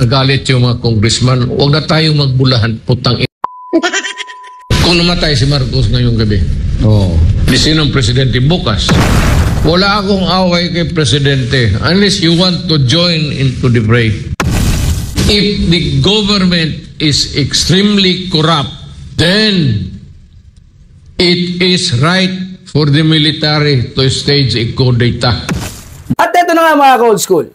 Nagalit yung mga congressman, huwag na tayong magbulahan, putang ina. Kung namatay si Marcos ngayong gabi, di sinong presidente bukas? Wala akong away kay presidente unless you want to join into the fray. If the government is extremely corrupt, then it is right for the military to stage a coup d'etat. At eto na nga mga ka-old school,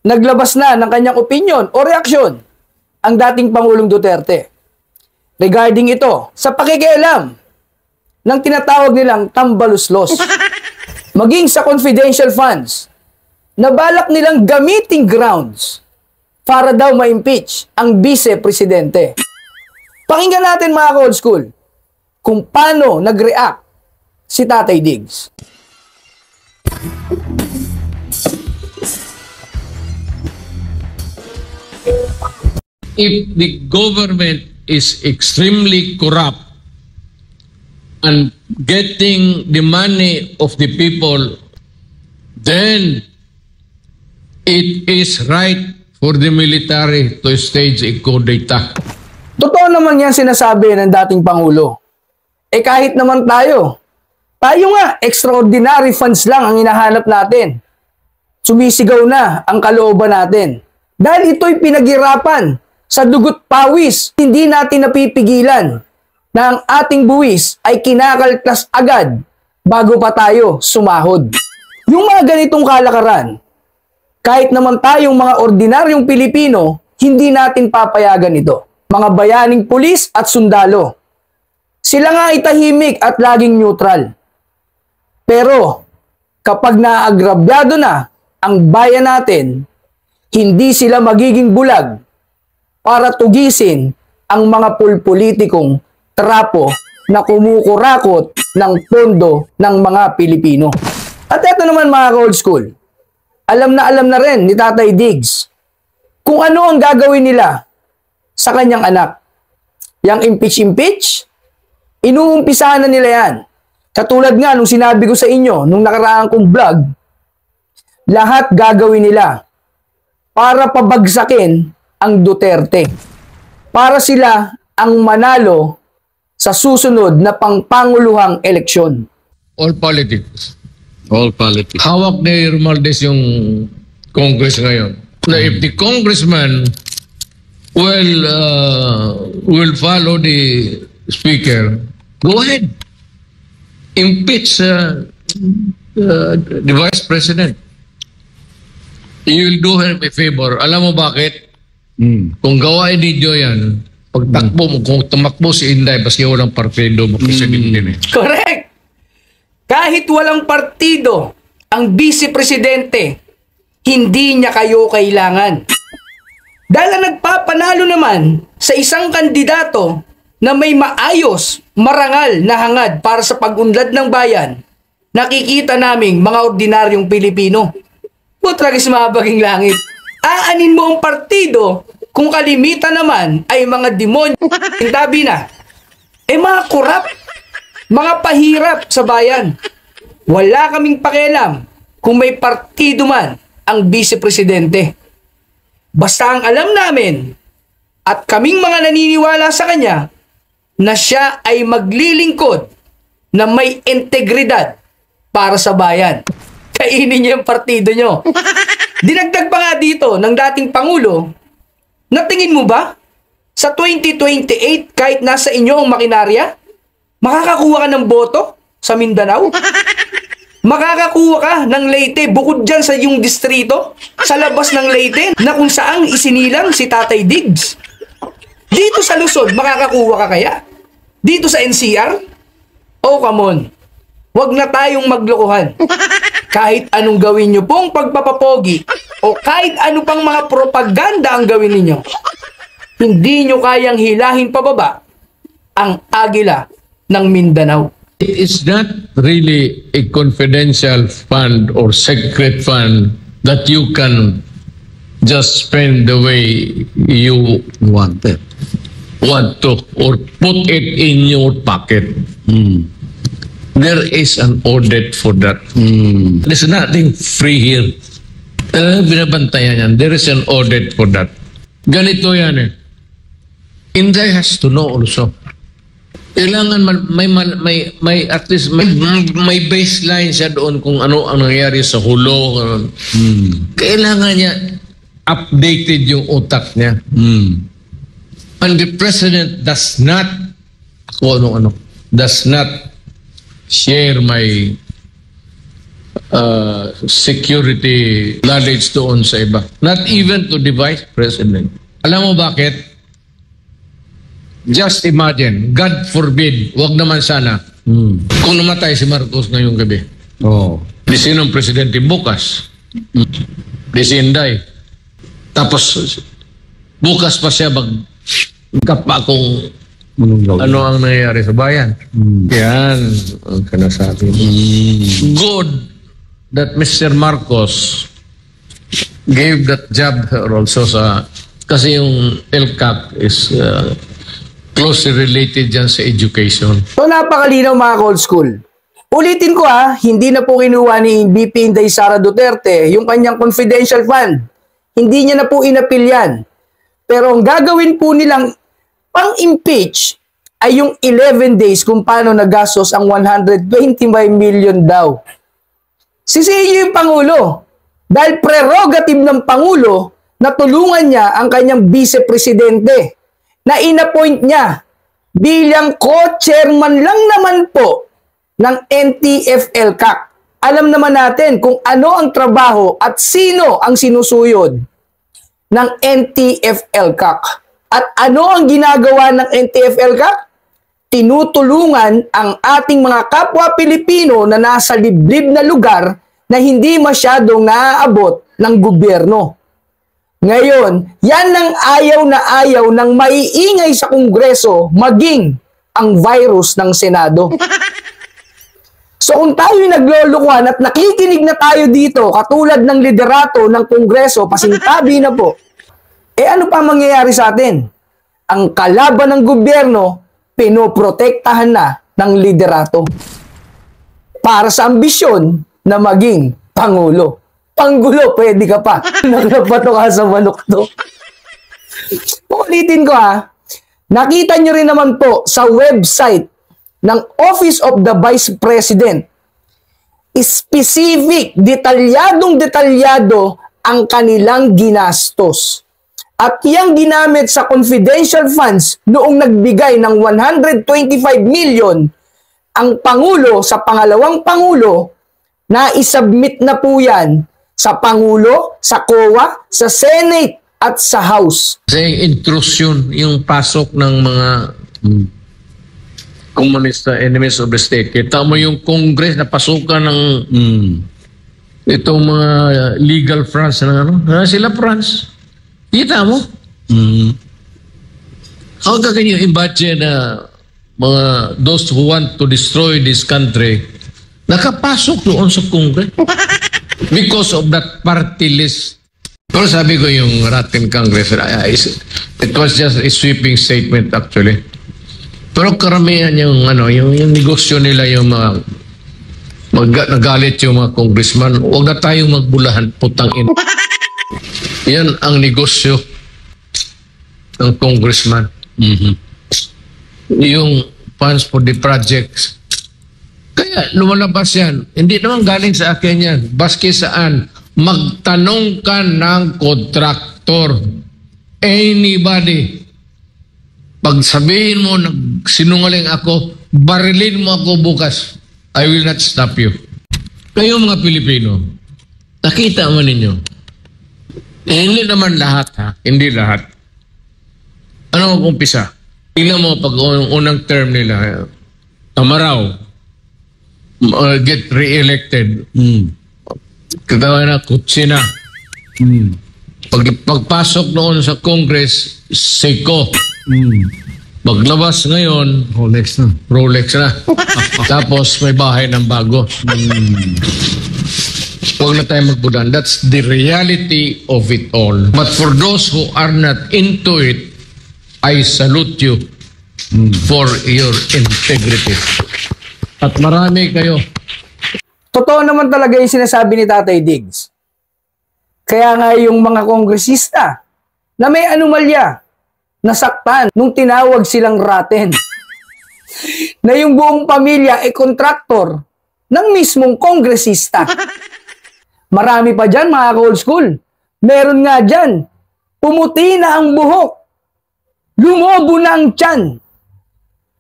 naglabas na ng kanyang opinion o reaksyon ang dating Pangulong Duterte regarding ito sa pakikialam ng tinatawag nilang tambaluslos maging sa confidential funds na balak nilang gamiting grounds para daw ma-impeach ang vice-presidente. Pakinggan natin mga ka-old school kung paano nag-react si Tatay Diggs. If the government is extremely corrupt and getting the money of the people, then it is right for the military to stage a coup d'etat. Totoo naman yan sinasabi ng dating Pangulo. Eh kahit naman tayo nga, extraordinary funds lang ang hinahanap natin. Sumisigaw na ang kalooban natin. Dahil ito'y pinaghirapan sa dugot pawis, hindi natin napipigilan na ang ating buwis ay kinakaltas agad bago pa tayo sumahod. Yung mga ganitong kalakaran, kahit naman tayong mga ordinaryong Pilipino, hindi natin papayagan ito. Mga bayaning pulis at sundalo. Sila nga ay tahimik at laging neutral. Pero kapag naagrabyado na ang bayan natin, hindi sila magiging bulag para tugisin ang mga pulpolitikong trapo na kumukurakot ng pondo ng mga Pilipino. At eto naman mga ka-old school, alam na rin ni Tatay Diggs kung ano ang gagawin nila sa kanyang anak. Yang impeach, inuumpisahan na nila yan. Katulad nga nung sinabi ko sa inyo, nung nakaraang kong vlog, lahat gagawin nila para pabagsakin ang Duterte. Para sila ang manalo sa susunod na pangpanguluhang eleksyon. All politics. All politics. Hawak ni Romualdez yung Congress ngayon. Na if the congressman will follow the speaker, go ahead. Impeach the vice president. You will do him a favor. Alam mo bakit? Kung gawain ninyo yan, pag takbo mo, kung tumakbo si Inday, baski walang partido, mapresidente din eh. Correct! Kahit walang partido, ang vice-presidente, hindi niya kayo kailangan. Dahil nagpapanalo naman sa isang kandidato na may maayos, marangal na hangad para sa pag-unlad ng bayan, nakikita naming mga ordinaryong Pilipino. Putragis mabaging langit. Aanin mo ang partido kung kalimitan naman ay mga demonyo. Tabi na. Mga kurap, mga pahirap sa bayan. Wala kaming pakialam kung may partido man ang vice-presidente. Basta ang alam namin at kaming mga naniniwala sa kanya na siya ay maglilingkod na may integridad para sa bayan. Kainin niyo yung partido nyo. Dinagdag pa nga dito ng dating Pangulo, na tingin mo ba sa 2028 kahit nasa inyo ang makinarya, makakakuha ka ng boto sa Mindanao? Makakakuha ka ng Leyte bukod dyan sa yung distrito, sa labas ng Leyte na kung saang isinilang si Tatay Diggs? Dito sa Luzon, makakakuha ka kaya? Dito sa NCR? Oh, come on. Huwag na tayong maglokohan. Kahit anong gawin nyo pong pagpapapogi o kahit ano pang mga propaganda ang gawin ninyo, hindi nyo kayang hilahin pababa ang agila ng Mindanao. It is not really a confidential fund or secret fund that you can just spend the way you want to or put it in your pocket. There is an audit for that. There's nothing free here. Binabantayan yan. There is an audit for that. Ganito yan eh. Inday has to know also. Kailangan may at least may baseline siya doon kung ano ang nangyayari sa hulo. Kailangan niya updated yung utak niya. And the president does not does not share my security knowledge doon sa iba. Not even to the vice president. Alam mo bakit? Just imagine, God forbid, wag naman sana, kung namatay si Marcos ngayong gabi. Di sinong presidente bukas? Di si Inday. Tapos, bukas pa siya magkapa kung ano ang nangyayari sa bayan. Yan ang kanasabi mo. Good that Mr. Marcos gave that job also kasi yung LCAC is closely related dyan sa education. So napakalinaw mga old school. Ulitin ko hindi na po kinuha ni VP Inday Sara Duterte yung kanyang confidential fund. Hindi niya na po inapil yan. Pero ang gagawin po nilang pang-impeach ay yung 11 days kung paano nagastos ang 125 million daw. Sisihin yung Pangulo. Dahil prerogative ng Pangulo na tulungan niya ang kanyang vice-presidente na inappoint niya bilang co-chairman lang naman po ng NTF-ELCAC. Alam naman natin kung ano ang trabaho at sino ang sinusuyod ng NTF-ELCAC. At ano ang ginagawa ng NTF-ELCAC? Tinutulungan ang ating mga kapwa Pilipino na nasa liblib na lugar na hindi masyadong naaabot ng gobyerno. Ngayon, yan ang ayaw ng maiingay sa Kongreso maging ang virus ng Senado. So kung tayo'y naglolokohan at nakikinig na tayo dito katulad ng liderato ng Kongreso, pasintabi na po, ano pa mangyayari sa atin? Ang kalaban ng gobyerno, pinoprotektahan na ng liderato para sa ambisyon na maging Pangulo. Panggulo, pwede ka pa. Naglabato ka sa manok to. Ulitin ko nakita nyo rin naman po sa website ng Office of the Vice President, specific, detalyado ang kanilang ginastos. At yang ginamit sa confidential funds noong nagbigay ng 125 million ang Pangulo sa pangalawang Pangulo, na isubmit na po yan sa Pangulo, sa COA, sa Senate at sa House. Kasi intrusion, yung pasok ng mga komunista, enemies of the state. Kita mo yung Congress na pasukan ng itong mga legal France na sila France. Kita mo? How can you imagine mga those who want to destroy this country nakapasok doon sa Congress because of that party list. Pero sabi ko yung Rotten Congress, it was just a sweeping statement actually. Pero karamihan yung yung negosyo nila, yung nagalit yung mga congressman, huwag na tayong magbulahan, putang ina. Yan ang negosyo ng congressman. Yung funds for the projects. Kaya lumalabas yan. Hindi naman galing sa akin yan. Baski saan, magtanong ka ng kontraktor. Anybody. Pag sabihin mo, sinungaling ako, barilin mo ako bukas. I will not stop you. Kayo mga Pilipino, nakita mo ninyo. Hindi naman lahat Hindi lahat. Ano ang umpisa? Tingnan mo pag unang term nila, Amaraw, get re-elected. Katawa na, kutsina. Pagpasok noon sa Congress, Seiko. Paglabas ngayon, Rolex na. Tapos may bahay ng bago. Huwag na tayo magbudan. That's the reality of it all. But for those who are not into it, I salute you for your integrity. At marami kayo. Totoo naman talaga yung sinasabi ni Tatay Diggs. Kaya nga yung mga kongresista na may anomalya, nasaktan nung tinawag silang rotten. Na yung buong pamilya ay kontraktor ng mismong kongresista. Marami pa dyan mga ka-old school. Meron nga dyan, pumuti na ang buhok, lumobo na ang tiyan,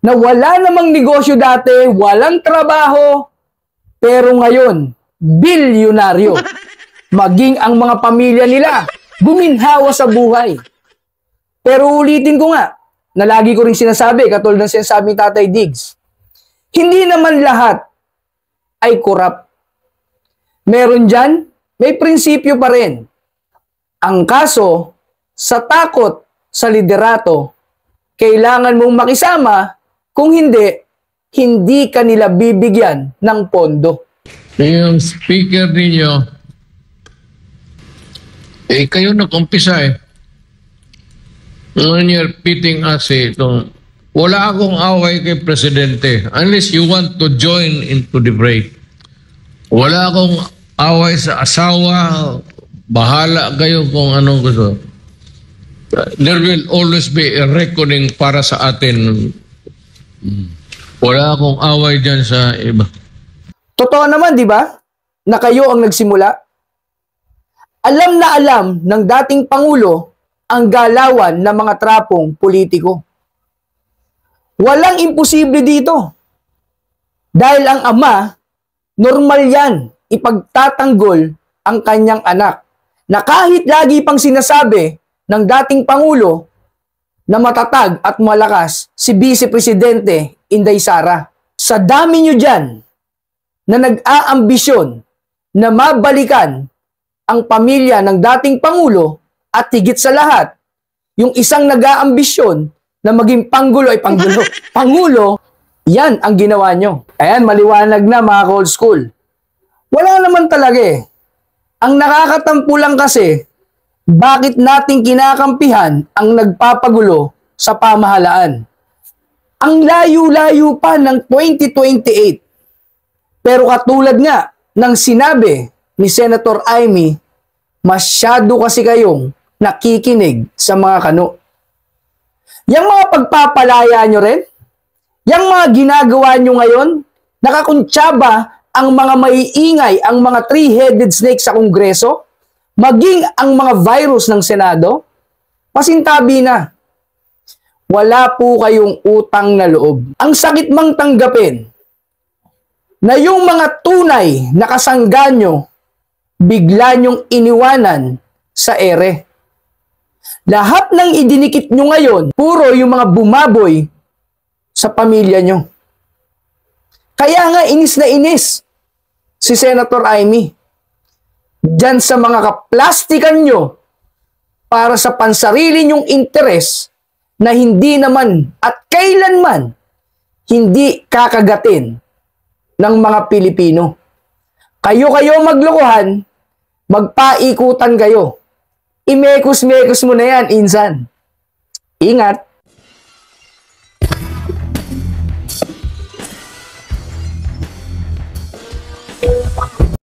na wala namang negosyo dati, walang trabaho, pero ngayon, bilyonaryo. Maging ang mga pamilya nila, guminhawa sa buhay. Pero ulitin ko nga, na lagi ko rin sinasabi, katulad ng sinasabi ni Tatay Diggs, hindi naman lahat ay korap. Meron dyan, may prinsipyo pa rin. Ang kaso, sa takot sa liderato, kailangan mong makisama, kung hindi, hindi ka nila bibigyan ng pondo. Yung speaker ninyo, kayo nag-umpisa When you're pitting us itong, wala akong away kay Presidente unless you want to join into the break. Wala akong away sa asawa, bahala kayo kung anong gusto. There will always be a reckoning para sa atin. Wala akong away dyan sa iba. Totoo naman, di ba? Na kayo ang nagsimula. Alam na alam ng dating Pangulo ang galawan ng mga trapong politiko. Walang imposible dito. Dahil ang ama, normal yan ipagtatanggol ang kanyang anak. Na kahit lagi pang sinasabi ng dating Pangulo na matatag at malakas si Vice Presidente Inday Sara. Sa dami nyo dyan na nag-aambisyon na mabalikan ang pamilya ng dating Pangulo at higit sa lahat, yung isang nag-aambisyon na maging Pangulo, yan ang ginawa nyo. Ayan, maliwanag na mga old school. Wala naman talaga Ang nakakatampo lang kasi, bakit nating kinakampihan ang nagpapagulo sa pamahalaan? Ang layo-layo pa ng 2028. Pero katulad nga ng sinabi ni Senator Amy, masyado kasi kayong nakikinig sa mga kano. Yang mga pagpapalaya nyo rin, yang mga ginagawa nyo ngayon, nakakuntsaba ang mga maiingay, ang mga three-headed snake sa Kongreso, maging ang mga virus ng Senado, pasintabi na. Wala po kayong utang na loob. Ang sakit mang tanggapin na yung mga tunay na kasangga nyo, bigla nyong iniwanan sa ere. Lahat ng idinikit nyo ngayon, puro yung mga bumaboy sa pamilya nyo. Kaya nga inis na inis si Senator Amy dyan sa mga kaplastikan nyo para sa pansarili nyong interes na hindi naman at kailanman hindi kakagatin ng mga Pilipino. Kayo maglokohan, magpaikutan kayo. Imekos-mekos mo na yan, insan. Ingat!